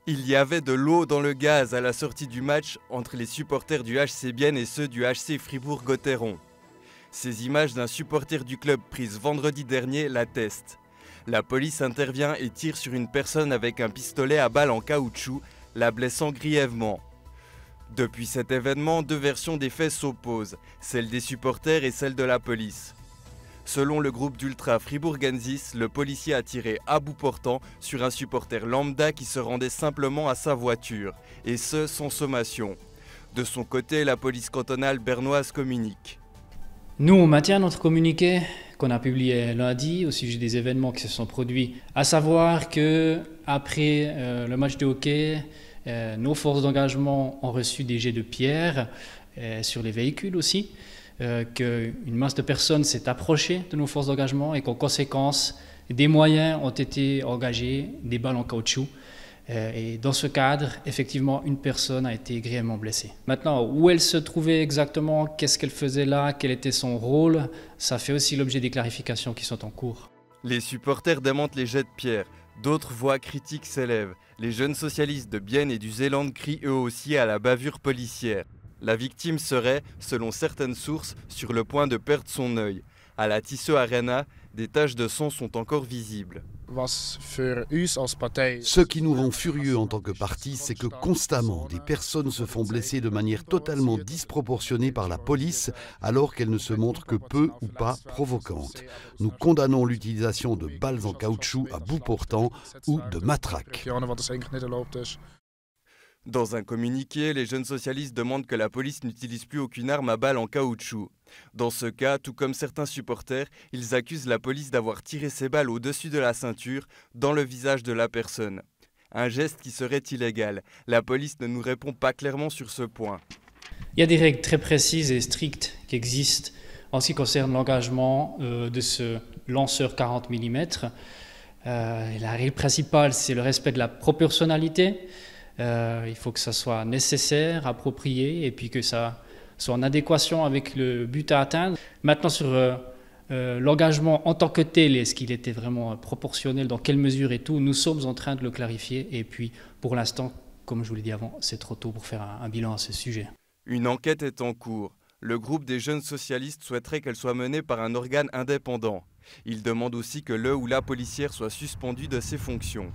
Il y avait de l'eau dans le gaz à la sortie du match entre les supporters du HC Bienne et ceux du HC Fribourg-Gotteron. Ces images d'un supporter du club prises vendredi dernier l'attestent. La police intervient et tire sur une personne avec un pistolet à balles en caoutchouc, la blessant grièvement. Depuis cet événement, deux versions des faits s'opposent, celle des supporters et celle de la police. Selon le groupe d'Ultra Fribourgensis, le policier a tiré à bout portant sur un supporter lambda qui se rendait simplement à sa voiture, et ce sans sommation. De son côté, la police cantonale bernoise communique. Nous, on maintient notre communiqué qu'on a publié lundi au sujet des événements qui se sont produits, à savoir que après le match de hockey, nos forces d'engagement ont reçu des jets de pierre sur les véhicules aussi, qu'une masse de personnes s'est approchée de nos forces d'engagement et qu'en conséquence, des moyens ont été engagés, des balles en caoutchouc. Et dans ce cadre, effectivement, une personne a été grièvement blessée. Maintenant, où elle se trouvait exactement, qu'est-ce qu'elle faisait là, quel était son rôle, ça fait aussi l'objet des clarifications qui sont en cours. Les supporters démentent les jets de pierre. D'autres voix critiques s'élèvent. Les jeunes socialistes de Bienne et du Zélande crient eux aussi à la bavure policière. La victime serait, selon certaines sources, sur le point de perdre son œil. À la Tissot Arena, des taches de sang sont encore visibles. Ce qui nous rend furieux en tant que parti, c'est que constamment des personnes se font blesser de manière totalement disproportionnée par la police alors qu'elles ne se montrent que peu ou pas provocantes. Nous condamnons l'utilisation de balles en caoutchouc à bout portant ou de matraques. Dans un communiqué, les jeunes socialistes demandent que la police n'utilise plus aucune arme à balles en caoutchouc. Dans ce cas, tout comme certains supporters, ils accusent la police d'avoir tiré ces balles au-dessus de la ceinture, dans le visage de la personne. Un geste qui serait illégal. La police ne nous répond pas clairement sur ce point. Il y a des règles très précises et strictes qui existent en ce qui concerne l'engagement de ce lanceur 40 mm. La règle principale, c'est le respect de la proportionnalité. Il faut que ça soit nécessaire, approprié, et puis que ça soit en adéquation avec le but à atteindre. Maintenant, sur l'engagement en tant que tel, est-ce qu'il était vraiment proportionnel, dans quelle mesure et tout, nous sommes en train de le clarifier. Et puis, pour l'instant, comme je vous l'ai dit avant, c'est trop tôt pour faire un bilan à ce sujet. Une enquête est en cours. Le groupe des jeunes socialistes souhaiterait qu'elle soit menée par un organe indépendant. Il demande aussi que le ou la policière soit suspendu de ses fonctions.